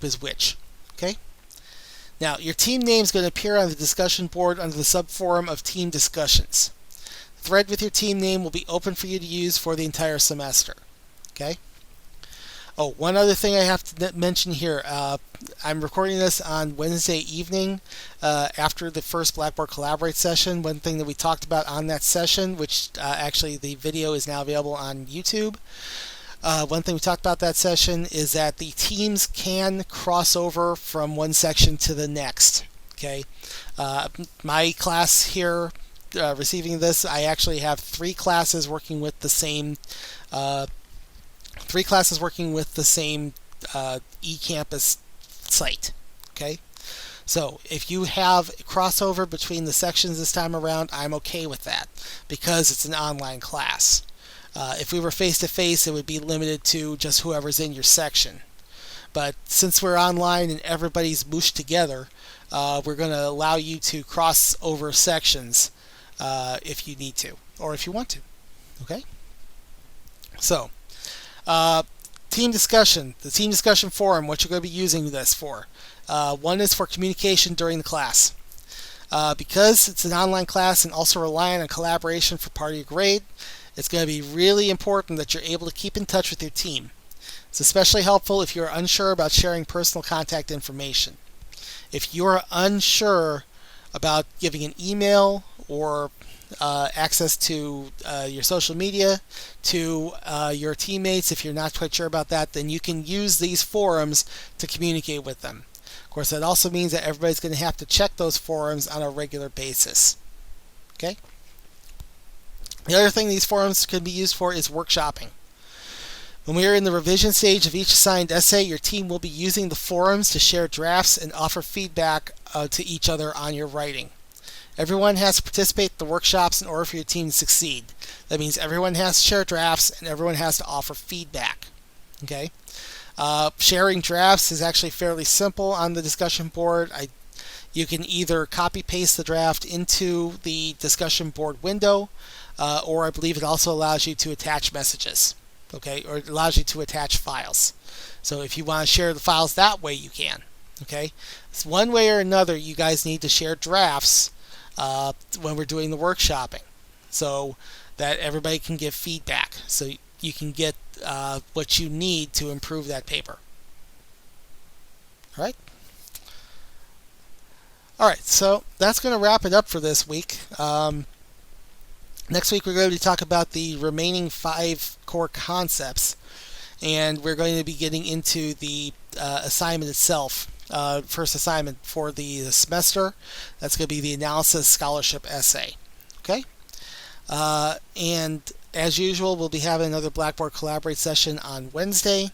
is which, Okay? Now, your team name is going to appear on the discussion board under the subforum of team discussions. The thread with your team name will be open for you to use for the entire semester. Okay? Oh, one other thing I have to mention here. I'm recording this on Wednesday evening after the first Blackboard Collaborate session. One thing that we talked about on that session, which actually the video is now available on YouTube. One thing we talked about that session is that the teams can cross over from one section to the next. Okay, my class here receiving this, I actually have three classes working with the same eCampus site. Okay, so if you have crossover between the sections this time around, I'm okay with that because it's an online class. If we were face-to-face, it would be limited to just whoever's in your section. But since we're online and everybody's mooshed together, we're going to allow you to cross over sections if you need to, or if you want to. Okay? So, team discussion. The team discussion forum, what you're going to be using this for. One is for communication during the class. Because it's an online class and also relying on collaboration for part of your grade, it's going to be really important that you're able to keep in touch with your team. It's especially helpful if you're unsure about sharing personal contact information. If you're unsure about giving an email or access to your social media to your teammates, if you're not quite sure about that, then you can use these forums to communicate with them. Of course, that also means that everybody's going to have to check those forums on a regular basis. Okay? The other thing these forums can be used for is workshopping. When we are in the revision stage of each assigned essay, your team will be using the forums to share drafts and offer feedback to each other on your writing. Everyone has to participate in the workshops in order for your team to succeed. That means everyone has to share drafts and everyone has to offer feedback. Okay? Sharing drafts is actually fairly simple on the discussion board. You can either copy-paste the draft into the discussion board window, or I believe it also allows you to attach messages, okay, or it allows you to attach files. So if you want to share the files that way, you can, okay. It's one way or another, you guys need to share drafts when we're doing the workshopping, so that everybody can give feedback, so you can get what you need to improve that paper. All right. All right, so that's going to wrap it up for this week. Next week we're going to talk about the remaining 5 core concepts, and we're going to be getting into the assignment itself. First assignment for the semester. That's going to be the analysis scholarship essay. Okay? And as usual, we'll be having another Blackboard Collaborate session on Wednesday.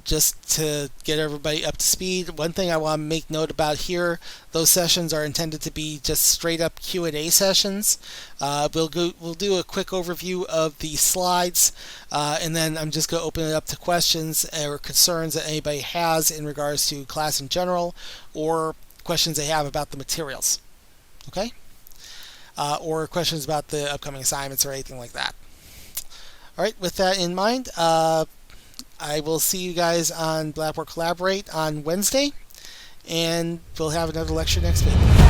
Just to get everybody up to speed, one thing I want to make note about here, those sessions are intended to be just straight up Q&A sessions. We'll do a quick overview of the slides, and then I'm just going to open it up to questions or concerns that anybody has in regards to class in general, or questions they have about the materials. Okay? Or questions about the upcoming assignments or anything like that. All right, with that in mind, I will see you guys on Blackboard Collaborate on Wednesday, and we'll have another lecture next week.